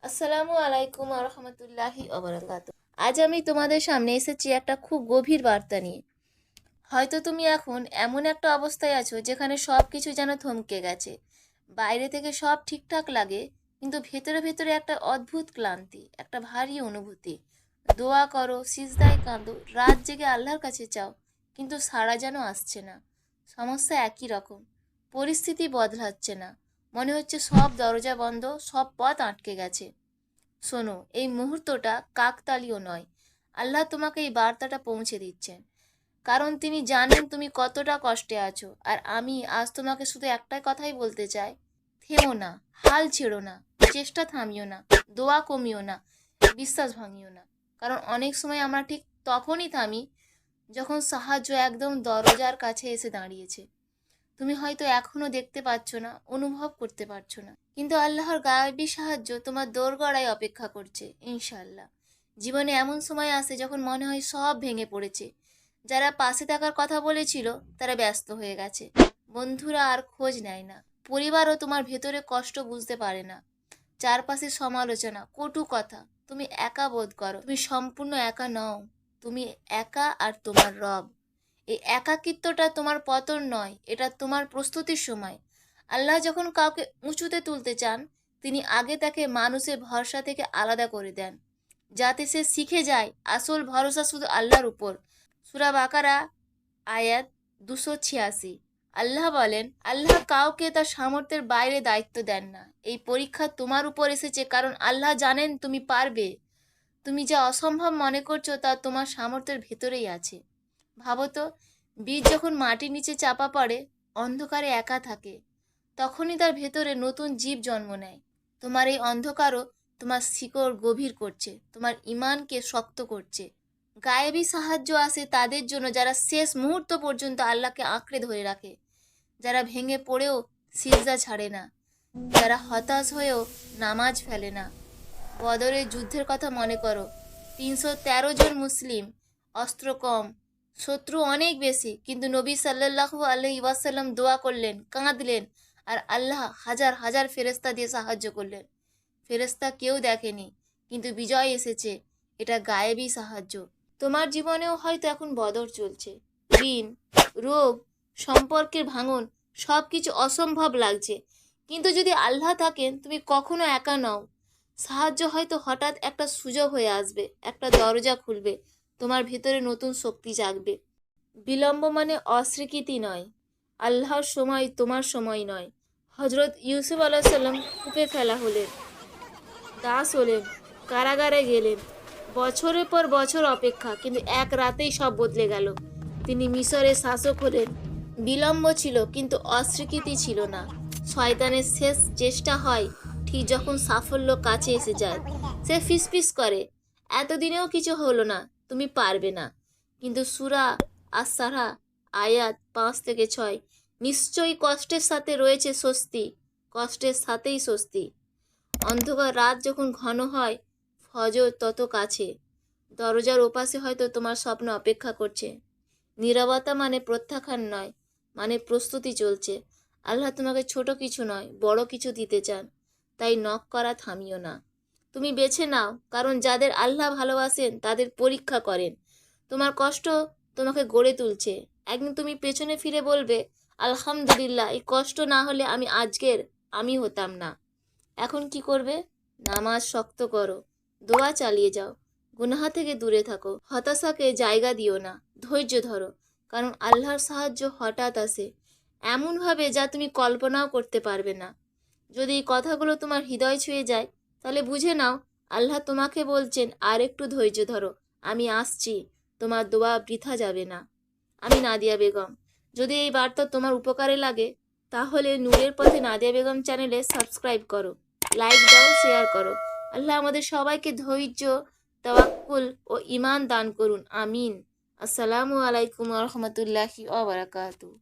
আসসালামু আলাইকুম রহমতুল্লাহি ওবারাকাতু। আজ আমি তোমাদের সামনে এসেছি একটা খুব গভীর বার্তা নিয়ে। হয়তো তুমি এখন এমন একটা অবস্থায় আছো যেখানে সব কিছু যেন থমকে গেছে। বাইরে থেকে সব ঠিকঠাক লাগে, কিন্তু ভেতরে ভেতরে একটা অদ্ভুত ক্লান্তি, একটা ভারী অনুভূতি। দোয়া করো, সিজদায় কাঁদো, রাত জেগে আল্লাহর কাছে চাও, কিন্তু সাড়া যেন আসছে না। সমস্যা একই রকম, পরিস্থিতি বদলাচ্ছে না। মনে হচ্ছে সব দরজা বন্ধ, সব পথ আটকে গেছে। শোনো, এই মুহূর্তটা কাকতালীয় নয়। আল্লাহ তোমাকে এই বার্তাটা পৌঁছে দিচ্ছেন, কারণ তিনি জানেন তুমি কতটা কষ্টে আছো। আর আমি আজ তোমাকে শুধু একটাই কথাই বলতে চাই: থেমো না, হাল ছেড়ো না, চেষ্টা থামিও না, দোয়া কমিও না, বিশ্বাস ভাঙিও না। কারণ অনেক সময় আমরা ঠিক তখনই থামি যখন সাহায্য একদম দরজার কাছে এসে দাঁড়িয়েছে। তুমি হয়তো এখনো দেখতে পাচ্ছ না, অনুভব করতে পারছো না, কিন্তু আল্লাহর গায়েবী সাহায্য তোমার দোরগড়ায় অপেক্ষা করছে ইনশাআল্লাহ। জীবনে এমন সময় আসে যখন মনে হয় সব ভেঙে পড়েছে। যারা পাশে থাকার কথা বলেছিল তারা ব্যস্ত হয়ে গেছে, বন্ধুরা আর খোঁজ নেয় না, পরিবারও তোমার ভেতরে কষ্ট বুঝতে পারে না। চারপাশে সমালোচনা, কটু কথা। তুমি একা বোধ করো, তুমি সম্পূর্ণ একা নও। তুমি একা আর তোমার রব। এই একাকিত্বটা তোমার পতন নয়, এটা তোমার প্রস্তুতির সময়। আল্লাহ যখন কাউকে উঁচুতে তুলতে চান, তিনি আগে তাকে মানুষের ভরসা থেকে আলাদা করে দেন, যাতে সে শিখে যায় আসল ভরসা শুধু আল্লাহর উপর। সূরা বাকারা আয়াত 286। আল্লাহ বলেন, আল্লাহ কাউকে তার সামর্থ্যের বাইরে দায়িত্ব দেন না। এই পরীক্ষা তোমার উপর এসেছে কারণ আল্লাহ জানেন তুমি পারবে। তুমি যা অসম্ভব মনে করছো তা তোমার সামর্থ্যের ভেতরেই আছে। ভাবো তো, বীজ যখন মাটির নিচে চাপা পড়ে, অন্ধকারে একা থাকে, তখনই তার ভেতরে নতুন জীব জন্ম নেয়। তোমার এই অন্ধকারও তোমার শিকড় গভীর করছে, তোমার ইমানকে শক্ত করছে। গায়েবী সাহায্য আসে তাদের জন্য যারা শেষ মুহূর্ত পর্যন্ত আল্লাহকে আঁকড়ে ধরে রাখে, যারা ভেঙে পড়েও সিজদা ছাড়ে না, যারা হতাশ হয়েও নামাজ ফেলে না। বদরের যুদ্ধের কথা মনে করো, 313 জন মুসলিম, অস্ত্র কম, শত্রু অনেক বেশি, কিন্তু নবী সাল্লাল্লাহু আলাইহি ওয়াসাল্লাম দোয়া করলেন, কাঁদলেন, আর আল্লাহ হাজার হাজার ফেরেশতা দিয়ে সাহায্য করলেন। ফেরেশতা কেউ দেখেনি, কিন্তু বিজয় এসেছে। এটা গায়েবী সাহায্য। তোমার জীবনেও হয়তো এখন বদর চলছে, ঋণ, রোগ, সম্পর্কের ভাঙন, সব কিছু অসম্ভব লাগছে। কিন্তু যদি আল্লাহ থাকেন, তুমি কখনো একা নও। সাহায্য হয়তো হঠাৎ একটা সুযোগ হয়ে আসবে, একটা দরজা খুলবে, তোমার ভেতরে নতুন শক্তি জাগবে। বিলম্ব মানে অস্বীকৃতি নয়, আল্লাহর সময় তোমার সময় নয়। হজরত ইউসুফ আলাইহিস সালাম কূপে ফেলা হলেন, দাস হলেন, কারাগারে গেলেন। বছরের পর বছর অপেক্ষা, কিন্তু এক রাতেই সব বদলে গেল। তিনি মিশরের শাসক হলেন। বিলম্ব ছিল, কিন্তু অস্বীকৃতি ছিল না। শয়তানের শেষ চেষ্টা হয় ঠিক যখন সাফল্য কাছে এসে যায়। সে ফিসফিস করে, এতদিনেও কিছু হলো না, তুমি পারবে না। কিন্তু সূরা আস-সারা আয়াত 5 থেকে 6, নিশ্চয়ই কষ্টের সাথে রয়েছে স্বস্তি, কষ্টের সাথেই স্বস্তি। অন্ধকার রাত যখন ঘন হয়, ফজর তত কাছে। দরজার ওপাশে হয়তো তোমার স্বপ্ন অপেক্ষা করছে। নীরবতা মানে প্রত্যাখ্যান নয়, মানে প্রস্তুতি চলছে। আল্লাহ তোমাকে ছোট কিছু নয়, বড় কিছু দিতে চান। তাই নক করা থামিও না। তুমি বেছে নাও, কারণ যাদের আল্লাহ ভালোবাসেন তাদের পরীক্ষা করেন। তোমার কষ্ট তোমাকে গড়ে তুলছে। একদিন তুমি পেছনে ফিরে বলবে, আলহামদুলিল্লাহ, এই কষ্ট না হলে আমি আজকের আমি হতাম না। এখন কি করবে? নামাজ শক্ত করো, দোয়া চালিয়ে যাও, গুনাহ থেকে দূরে থাকো, হতাশাকে জায়গা দিও না, ধৈর্য ধরো। কারণ আল্লাহর সাহায্য হঠাৎ আসে, এমনভাবে যা তুমি কল্পনাও করতে পারবে না। যদি এই কথাগুলো তোমার হৃদয় ছুঁয়ে যায়, তাহলে বুঝে নাও আল্লাহ তোমাকে বলছেন, আর একটু ধৈর্য ধরো, আমি আসছি, তোমার দোয়া বৃথা যাবে না। আমি নাদিয়া বেগম। যদি এই বার্তা তোমার উপকারে লাগে, তাহলে নূরের পথে নাদিয়া বেগম চ্যানেলে সাবস্ক্রাইব করো, লাইক দাও, শেয়ার করো। আল্লাহ আমাদের সবাইকে ধৈর্য, তাওয়াক্কুল ও ঈমান দান করুন। আমিন। আসসালামু আলাইকুম ওয়া রাহমাতুল্লাহি ওয়া বারাকাতুহু।